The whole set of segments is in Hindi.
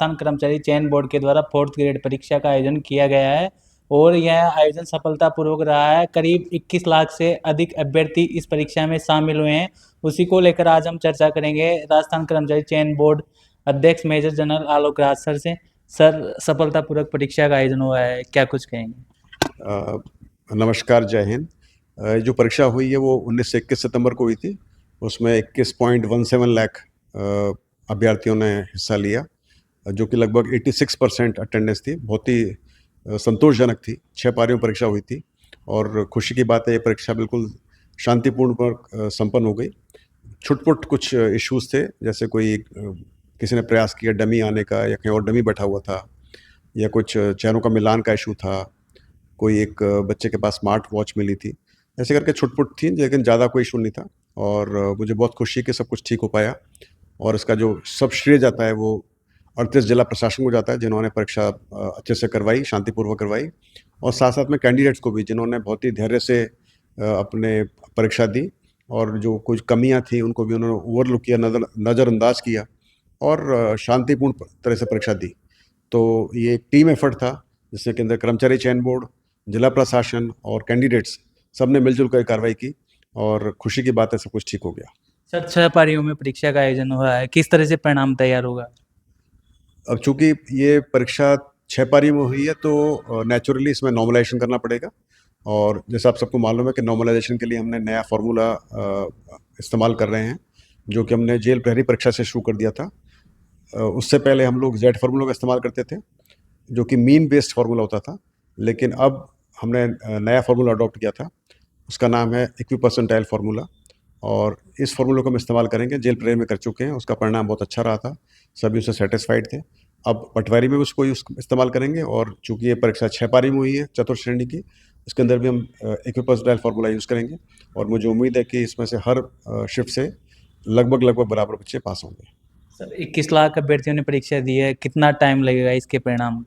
राजस्थान कर्मचारी चयन बोर्ड के द्वारा 4th ग्रेड परीक्षा का आयोजन किया गया है और यह आयोजन सफलतापूर्वक रहा है। करीब 21 लाख से अधिक अभ्यर्थी इस परीक्षा में शामिल हुए हैं। उसी को लेकर आज हम चर्चा करेंगे राजस्थान कर्मचारी चयन बोर्ड अध्यक्ष major general Alok Raj sir से। सर, सफलतापूर्वक परीक्षा का आयोजन हुआ है, क्या कुछ कहेंगे? नमस्कार, जय हिंद। जो परीक्षा हुई है वो 19 से 21 सितंबर को हुई थी। उसमें 21.17 लाख अभ्यर्थियों ने हिस्सा लिया, जो कि लगभग 86% अटेंडेंस थी। बहुत ही संतोषजनक थी। 6 पारियों में परीक्षा हुई थी और खुशी की बात है ये परीक्षा बिल्कुल शांतिपूर्ण पर संपन्न हो गई। छुटपुट कुछ इश्यूज थे, जैसे किसी ने प्रयास किया डमी आने का या कहीं और डमी बैठा हुआ था, या कुछ चेहरों का मिलान का इशू था, कोई एक बच्चे के पास स्मार्ट वॉच मिली थी। ऐसे करके छुटपुट थी, लेकिन ज़्यादा कोई इशू नहीं था और मुझे बहुत खुशी है कि सब कुछ ठीक हो पाया। और इसका जो सब श्रेय जाता है वो 38 जिला प्रशासन को जाता है, जिन्होंने परीक्षा अच्छे से करवाई, शांतिपूर्वक करवाई, और साथ साथ में कैंडिडेट्स को भी, जिन्होंने बहुत ही धैर्य से अपने परीक्षा दी और जो कुछ कमियां थी उनको भी उन्होंने ओवरलुक किया, नज़रअंदाज किया और शांतिपूर्ण तरह से परीक्षा दी। तो ये एक टीम एफर्ट था, जिसके अंदर कर्मचारी चयन बोर्ड, जिला प्रशासन और कैंडिडेट्स सब ने मिलजुल कर कार्रवाई की और खुशी की बात है सब कुछ ठीक हो गया। सर, 6 पारियों में परीक्षा का आयोजन हुआ है, किस तरह से परिणाम तैयार होगा? अब चूंकि ये परीक्षा 6 पारी में हुई है तो नेचुरली इसमें नॉर्मलाइजेशन करना पड़ेगा। और जैसा आप सबको मालूम है कि नॉर्मलाइजेशन के लिए हमने नया फार्मूला इस्तेमाल कर रहे हैं, जो कि हमने जेल प्रहरी परीक्षा से शुरू कर दिया था। उससे पहले हम लोग जेड फार्मूला का इस्तेमाल करते थे, जो कि मीन बेस्ड फार्मूला होता था, लेकिन अब हमने नया फार्मूला अडॉप्ट किया था। उसका नाम है इक्विपर्सेंटाइल फार्मूला और इस फार्मूले को हम इस्तेमाल करेंगे। जेल प्रहरी में कर चुके हैं, उसका परिणाम बहुत अच्छा रहा था, सभी उससे सेटिस्फाइड थे। अब पटवारी में भी उसको इस्तेमाल करेंगे और चूंकि ये परीक्षा 6 पारी में हुई है चतुर्थ श्रेणी की, इसके अंदर भी हम इक्विपर्सेंटाइल फार्मूला यूज़ करेंगे और मुझे उम्मीद है कि इसमें से हर शिफ्ट से लगभग बराबर बच्चे पास होंगे। सर, 21 लाख अभ्यर्थियों ने परीक्षा दी है, कितना टाइम लगेगा इसके परिणाम?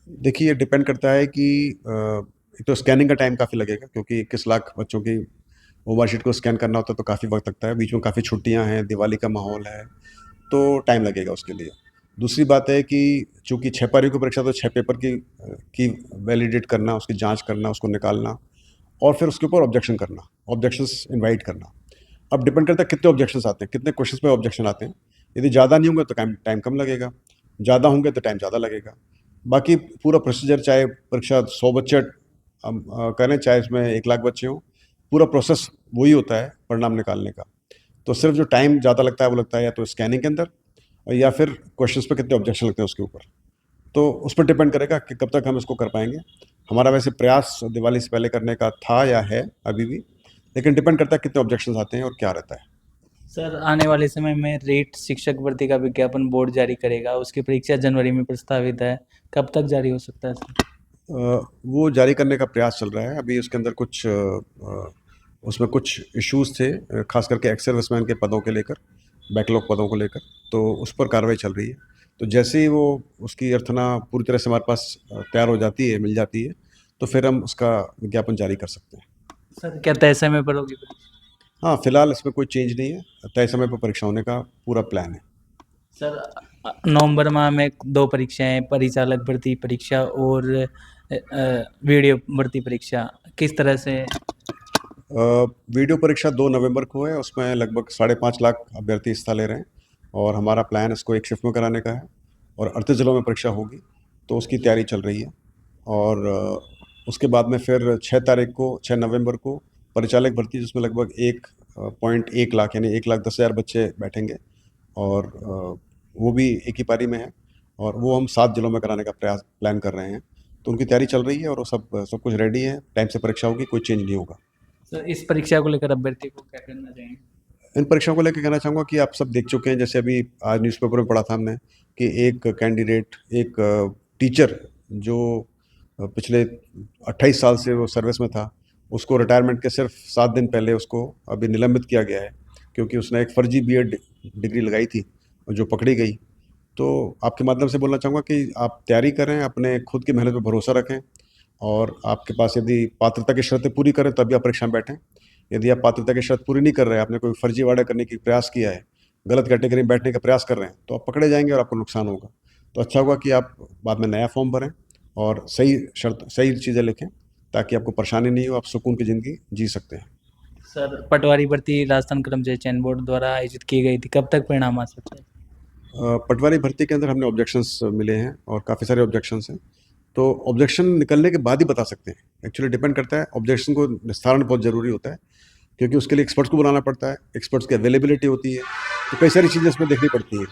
देखिए, ये डिपेंड करता है कि एक तो स्कैनिंग का टाइम काफ़ी लगेगा, क्योंकि 21 लाख बच्चों की ओवरशीट को स्कैन करना होता है तो काफ़ी वक्त लगता है। बीच में काफ़ी छुट्टियां हैं, दिवाली का माहौल है, तो टाइम लगेगा उसके लिए। दूसरी बात है कि चूंकि 6 पारियों की परीक्षा, तो 6 पेपर की वैलिडेट करना, उसकी जांच करना, उसको निकालना और फिर उसके ऊपर ऑब्जेक्शन करना, ऑब्जेक्शंस इनवाइट करना। अब डिपेंड करता है कितने ऑब्जेक्शंस आते हैं, कितने क्वेश्चंस पे ऑब्जेक्शन आते हैं। यदि ज़्यादा नहीं होंगे तो टाइम कम लगेगा, ज़्यादा होंगे तो टाइम ज़्यादा लगेगा। बाकी पूरा प्रोसीजर, चाहे परीक्षा 100 बच्चे करें, चाहे इसमें 1 लाख बच्चे हों, पूरा प्रोसेस वही होता है परिणाम निकालने का। तो सिर्फ जो टाइम ज़्यादा लगता है वो लगता है या तो स्कैनिंग के अंदर, या फिर क्वेश्चंस पे कितने ऑब्जेक्शन लगते हैं उसके ऊपर। तो उस पर डिपेंड करेगा कि कब तक हम इसको कर पाएंगे। हमारा वैसे प्रयास दिवाली से पहले करने का था या है अभी भी, लेकिन डिपेंड करता है कितने ऑब्जेक्शंस आते हैं और क्या रहता है। सर, आने वाले समय में रेट शिक्षक भर्ती का विज्ञापन बोर्ड जारी करेगा, उसकी परीक्षा जनवरी में प्रस्तावित है, कब तक जारी हो सकता है सर? वो जारी करने का प्रयास चल रहा है। अभी उसके अंदर उसमें कुछ इश्यूज थे, खास करके एक्स सर्विसमैन के पदों के लेकर, बैकलॉग पदों को लेकर, तो उस पर कार्रवाई चल रही है। तो जैसे ही वो उसकी अर्थना पूरी तरह से हमारे पास तैयार हो जाती है, मिल जाती है, तो फिर हम उसका विज्ञापन जारी कर सकते हैं। सर, क्या तय समय पर होगी परीक्षा? हाँ, फिलहाल इसमें कोई चेंज नहीं है, तय समय पर परीक्षा होने का पूरा प्लान है। सर, नवंबर माह में 2 परीक्षाएं, परिचालक भर्ती परीक्षा और वीडियो भर्ती परीक्षा, किस तरह से? वीडियो परीक्षा 2 नवंबर को है, उसमें लगभग 5.5 लाख अभ्यर्थी हिस्सा ले रहे हैं और हमारा प्लान इसको एक शिफ्ट में कराने का है और 38 जिलों में परीक्षा होगी, तो उसकी तैयारी चल रही है। और उसके बाद में फिर 6 नवंबर को परिचालक भर्ती, जिसमें लगभग 1.1 लाख यानी 1,10,000 बच्चे बैठेंगे और वो भी एक ही पारी में है और वो हम 7 जिलों में कराने का प्लान कर रहे हैं। तो उनकी तैयारी चल रही है और वो सब कुछ रेडी है, टाइम से परीक्षा होगी, कोई चेंज नहीं होगा। सर, इस परीक्षा को लेकर अभ्यर्थी को क्या करना चाहिए? इन परीक्षाओं को लेकर कहना चाहूँगा कि आप सब देख चुके हैं, जैसे अभी आज न्यूज़पेपर में पढ़ा था हमने कि एक कैंडिडेट, एक टीचर जो पिछले 28 साल से वो सर्विस में था, उसको रिटायरमेंट के सिर्फ 7 दिन पहले उसको अभी निलंबित किया गया है, क्योंकि उसने एक फर्जी बीएड डिग्री लगाई थी जो पकड़ी गई। तो आपके माध्यम से बोलना चाहूँगा कि आप तैयारी करें, अपने खुद की मेहनत पर भरोसा रखें और आपके पास यदि पात्रता की शर्तें पूरी करें तभी आप परीक्षा में बैठें। यदि आप पात्रता की शर्त पूरी नहीं कर रहे हैं, आपने कोई फर्जीवाड़ा करने की प्रयास किया है, गलत कैटेगरी में बैठने का प्रयास कर रहे हैं, तो आप पकड़े जाएंगे और आपको नुकसान होगा। तो अच्छा होगा कि आप बाद में नया फॉर्म भरें और सही चीज़ें लिखें, ताकि आपको परेशानी नहीं हो, आप सुकून की ज़िंदगी जी सकते हैं। सर, पटवारी भर्ती राजस्थान कर्मचारी चयन बोर्ड द्वारा आयोजित की गई थी, कब तक परिणाम आ सकते हैं? पटवारी भर्ती के अंदर हमने ऑब्जेक्शंस मिले हैं और काफ़ी सारे ऑब्जेक्शंस हैं। तो ऑब्जेक्शन निकलने के बाद ही बता सकते हैं। एक्चुअली डिपेंड करता है, ऑब्जेक्शन को निस्तारण बहुत ज़रूरी होता है, क्योंकि उसके लिए एक्सपर्ट्स को बुलाना पड़ता है, एक्सपर्ट्स की अवेलेबिलिटी होती है, तो कई सारी चीज़ें इसमें देखनी पड़ती हैं।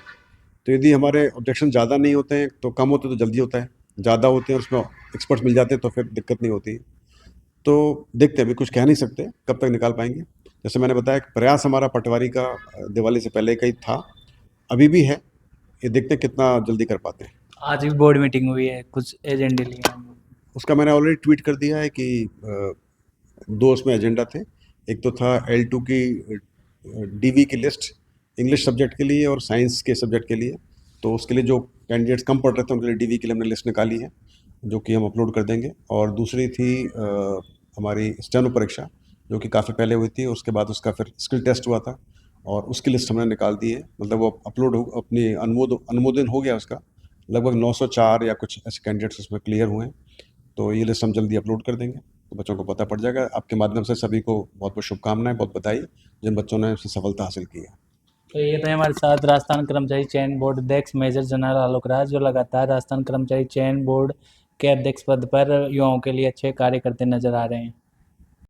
तो यदि हमारे ऑब्जेक्शन ज़्यादा नहीं होते हैं तो कम होते हैं तो जल्दी होता है, ज़्यादा होते हैं और उसमें एक्सपर्ट्स मिल जाते हैं तो फिर दिक्कत नहीं होती। तो देखते हैं, अभी कुछ कह नहीं सकते कब तक निकाल पाएंगे। जैसे मैंने बताया, एक प्रयास हमारा पटवारी का दिवाली से पहले का ही था, अभी भी है। ये देखते हैं कितना जल्दी कर पाते हैं। आज भी बोर्ड मीटिंग हुई है, कुछ एजेंडे लिए हैं? उसका मैंने ऑलरेडी ट्वीट कर दिया है कि दो उसमें एजेंडा थे। एक तो था L2 की डीवी की लिस्ट, इंग्लिश सब्जेक्ट के लिए और साइंस के सब्जेक्ट के लिए। तो उसके लिए जो कैंडिडेट्स कम पढ़ रहे थे उनके लिए डीवी के लिए हमने लिस्ट निकाली है, जो कि हम अपलोड कर देंगे। और दूसरी थी हमारी स्टेनो परीक्षा, जो कि काफ़ी पहले हुई थी, उसके बाद उसका फिर स्किल टेस्ट हुआ था और उसकी लिस्ट हमने निकाल दी है। मतलब वो अपलोड हो, अपनी अनुमोदन हो गया उसका। लगभग 904 या कुछ ऐसे कैंडिडेट्स उसमें क्लियर हुए हैं। तो ये लिस्ट हम जल्दी अपलोड कर देंगे, तो बच्चों को पता पड़ जाएगा। आपके माध्यम से सभी को बहुत बहुत शुभकामनाएं, बहुत बधाई जिन बच्चों ने इसमें सफलता हासिल की है। तो ये थे हमारे साथ राजस्थान कर्मचारी चयन बोर्ड अध्यक्ष मेजर जनरल आलोक राज, जो लगातार राजस्थान कर्मचारी चयन बोर्ड के अध्यक्ष पद पर युवाओं के लिए अच्छे कार्य करते नजर आ रहे हैं।